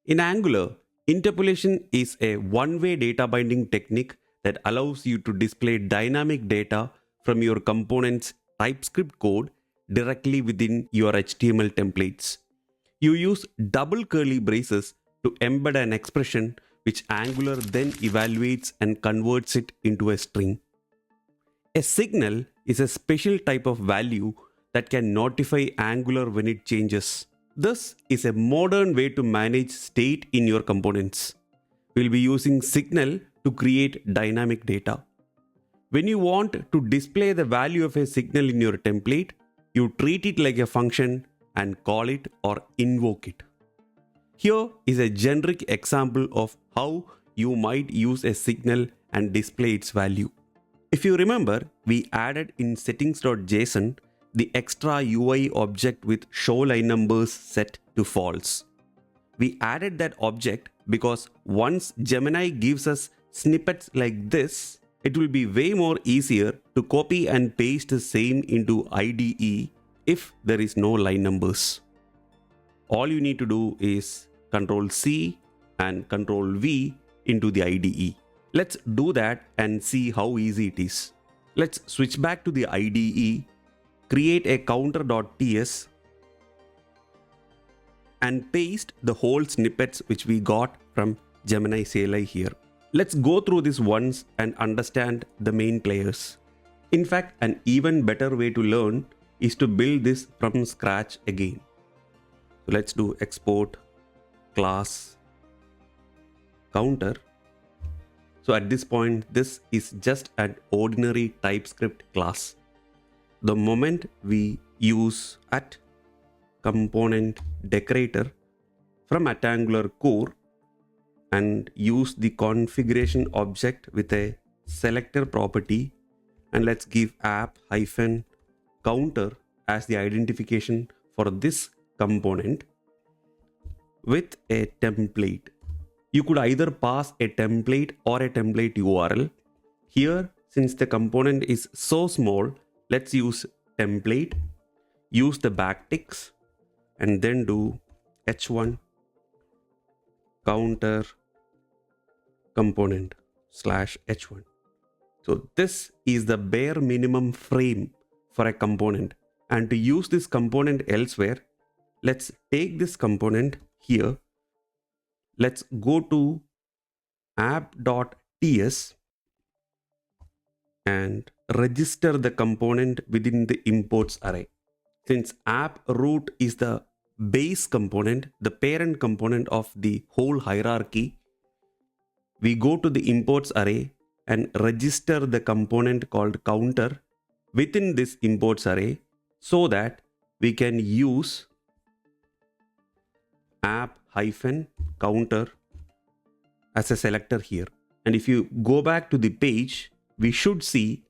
In Angular, interpolation is a one-way data binding technique that allows you to display dynamic data from your component's TypeScript code directly within your HTML templates. You use double curly braces to embed an expression which Angular then evaluates and converts it into a string. A signal is a special type of value that can notify Angular when it changes. This is a modern way to manage state in your components. We'll be using signal to create dynamic data. When you want to display the value of a signal in your template, you treat it like a function and call it or invoke it. Here is a generic example of how you might use a signal and display its value. If you remember, we added in settings.json the extra UI object with show line numbers set to false. We added that object because once Gemini gives us snippets like this, it will be way more easier to copy and paste the same into IDE if there is no line numbers. All you need to do is Ctrl+C and Ctrl+V into the IDE. Let's do that and see how easy it is. Let's switch back to the IDE, create a counter.ts and paste the whole snippets which we got from Gemini CLI here. Let's go through this once and understand the main players. In fact, an even better way to learn is to build this from scratch again. So let's do export class counter. So at this point, this is just an ordinary TypeScript class. The moment we use @component decorator from @Angular core and use the configuration object with a selector property, and let's give app-counter as the identification for this component with a template. You could either pass a template or a template URL. Here, since the component is so small, let's use template, use the backticks, and then do h1 counter component /h1. So this is the bare minimum frame for a component. And to use this component elsewhere, let's take this component here. Let's go to app.ts and register the component within the imports array. Since app root is the base component, the parent component of the whole hierarchy, we go to the imports array and register the component called counter within this imports array so that we can use app-counter as a selector here. And if you go back to the page, we should see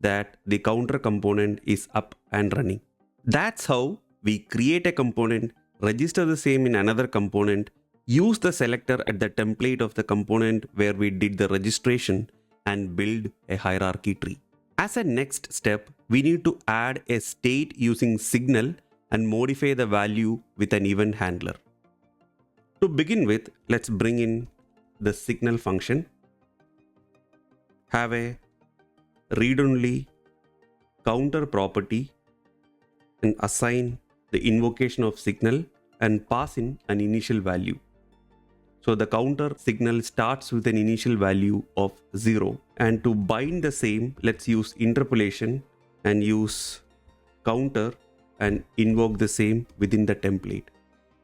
that the counter component is up and running. That's how we create a component, register the same in another component, use the selector at the template of the component where we did the registration, and build a hierarchy tree. As a next step, we need to add a state using signal and modify the value with an event handler. To begin with, let's bring in the signal function, have a read-only counter property, and assign the invocation of signal and pass in an initial value. So the counter signal starts with an initial value of 0. And to bind the same, let's use interpolation and use counter and invoke the same within the template.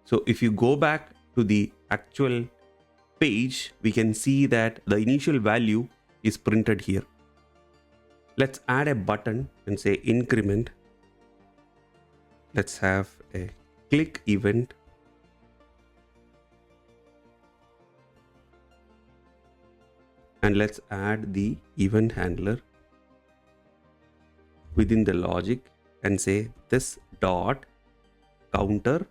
So if you go back to the actual page, we can see that the initial value is printed here. Let's add a button and say increment. Let's have a click event. And let's add the event handler within the logic and say this dot counter.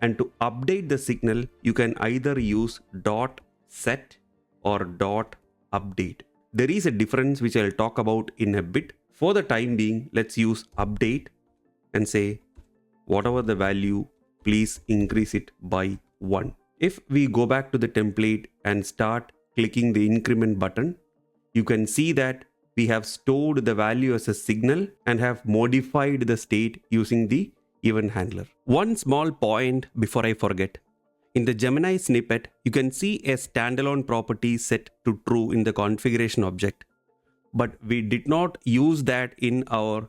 And to update the signal, you can either use dot set or dot update. There is a difference which I'll talk about in a bit. For the time being, let's use update and say whatever the value, please increase it by 1. If we go back to the template and start clicking the increment button, you can see that we have stored the value as a signal and have modified the state using the event handler. One small point before I forget. In the Gemini snippet, you can see a standalone property set to true in the configuration object. But we did not use that in our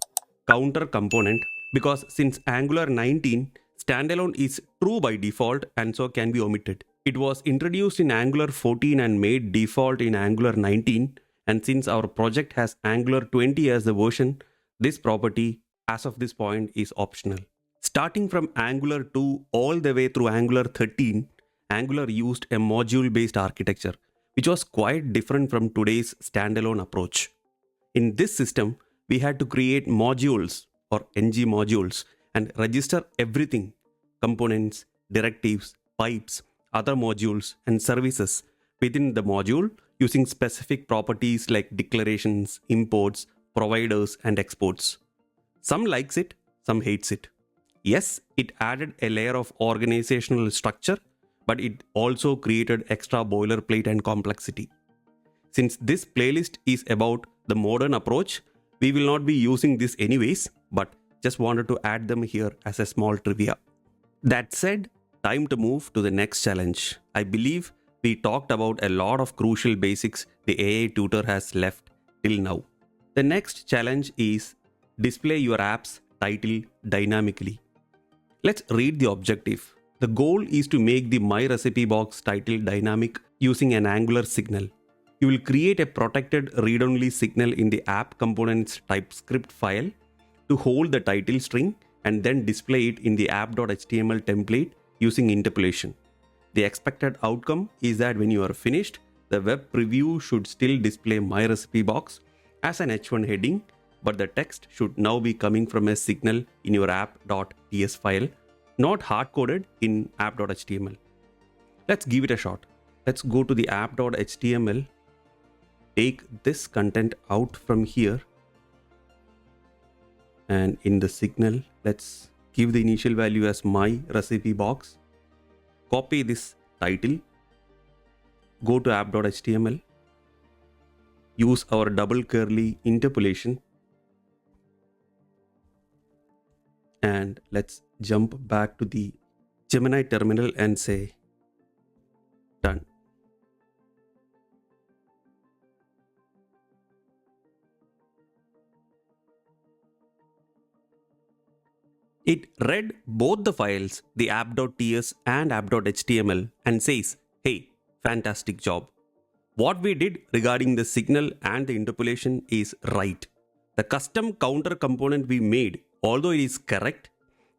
counter component because since Angular 19, standalone is true by default and so can be omitted. It was introduced in Angular 14 and made default in Angular 19, and since our project has Angular 20 as the version, this property as of this point is optional. Starting from Angular 2 all the way through Angular 13, Angular used a module-based architecture, which was quite different from today's standalone approach. In this system, we had to create modules or ng modules and register everything: components, directives, pipes, other modules, and services within the module using specific properties like declarations, imports, providers, and exports. Some likes it, some hates it. Yes, it added a layer of organizational structure, but it also created extra boilerplate and complexity. Since this playlist is about the modern approach, we will not be using this anyways, but just wanted to add them here as a small trivia. That said, time to move to the next challenge. I believe we talked about a lot of crucial basics the AI tutor has left till now. The next challenge is display your app's title dynamically. Let's read the objective. The goal is to make the My Recipe box title dynamic using an Angular signal. You will create a protected read-only signal in the app component's TypeScript file to hold the title string and then display it in the app.html template using interpolation. The expected outcome is that when you are finished, the web preview should still display My Recipe box as an H1 heading, but the text should now be coming from a signal in your app.ts file, not hard-coded in app.html. Let's give it a shot. Let's go to the app.html, take this content out from here, and in the signal, let's give the initial value as My Recipe box. Copy this title, go to app.html, use our double curly interpolation, and let's jump back to the Gemini terminal and say done. It read both the files, the app.ts and app.html, and says, hey, fantastic job. What we did regarding the signal and the interpolation is right. The custom counter component we made, although it is correct,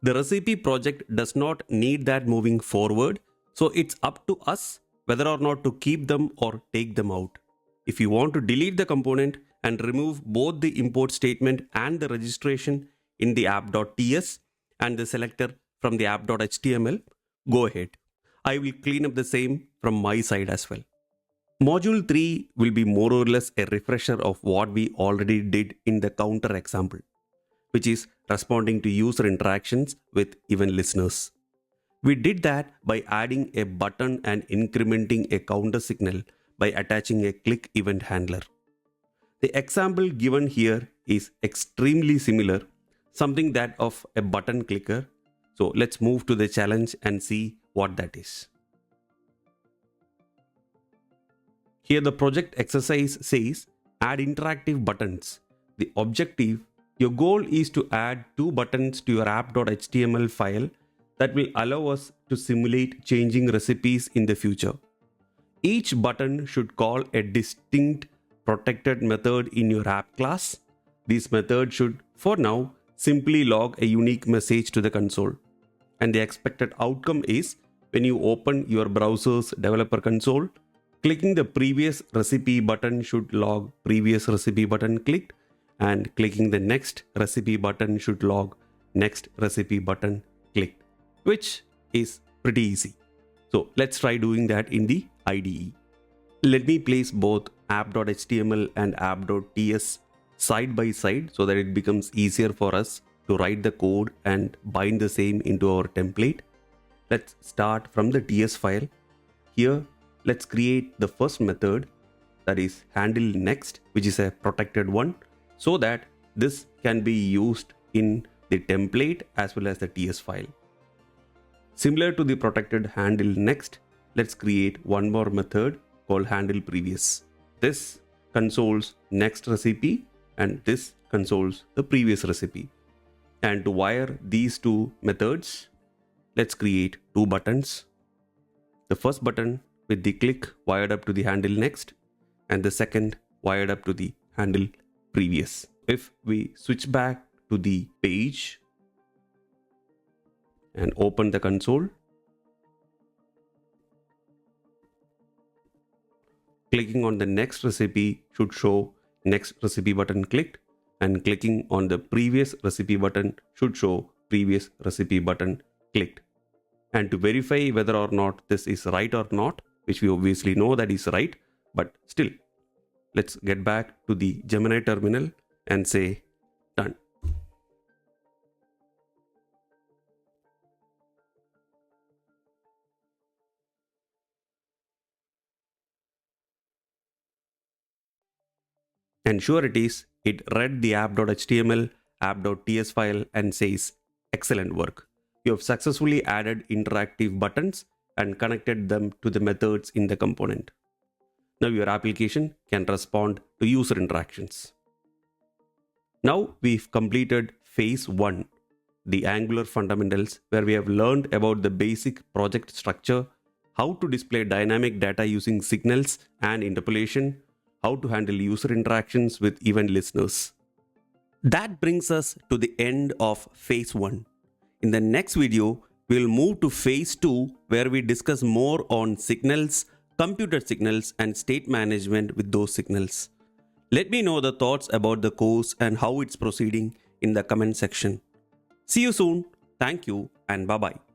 the recipe project does not need that moving forward, so it's up to us whether or not to keep them or take them out. If you want to delete the component and remove both the import statement and the registration in the app.ts and the selector from the app.html, go ahead. I will clean up the same from my side as well. Module 3 will be more or less a refresher of what we already did in the counter example, which is responding to user interactions with event listeners. We did that by adding a button and incrementing a counter signal by attaching a click event handler. The example given here is extremely similar, something that of a button clicker. So let's move to the challenge and see what that is. Here the project exercise says add interactive buttons. The objective, your goal is to add 2 buttons to your app.html file that will allow us to simulate changing recipes in the future. Each button should call a distinct protected method in your app class. This method should, for now, simply log a unique message to the console. And the expected outcome is when you open your browser's developer console, clicking the previous recipe button should log previous recipe button clicked, and clicking the next recipe button should log next recipe button clicked, which is pretty easy. So let's try doing that in the IDE. Let me place both app.html and app.ts side by side so that it becomes easier for us to write the code and bind the same into our template. Let's start from the TS file. Here, let's create the first method, that is handle next, which is a protected one, so that this can be used in the template as well as the TS file. Similar to the protected handle next, let's create one more method called handle previous. This consoles next recipe and this consoles the previous recipe. And to wire these two methods, let's create two buttons. The first button with the click wired up to the handle next, and the second wired up to the handle previous. If we switch back to the page and open the console, clicking on the next recipe should show next recipe button clicked, and clicking on the previous recipe button should show previous recipe button clicked. And to verify whether or not this is right or not, which we obviously know that is right, but still, let's get back to the Gemini terminal and say done. And sure it is, it read the app.html, app.ts file and says, excellent work. You have successfully added interactive buttons and connected them to the methods in the component. Now your application can respond to user interactions. Now we've completed phase 1, the Angular fundamentals, where we have learned about the basic project structure, how to display dynamic data using signals and interpolation, how to handle user interactions with event listeners. That brings us to the end of phase 1. In the next video, we'll move to phase 2, where we discuss more on signals, computer signals, and state management with those signals. Let me know the thoughts about the course and how it's proceeding in the comment section. See you soon. Thank you and bye-bye.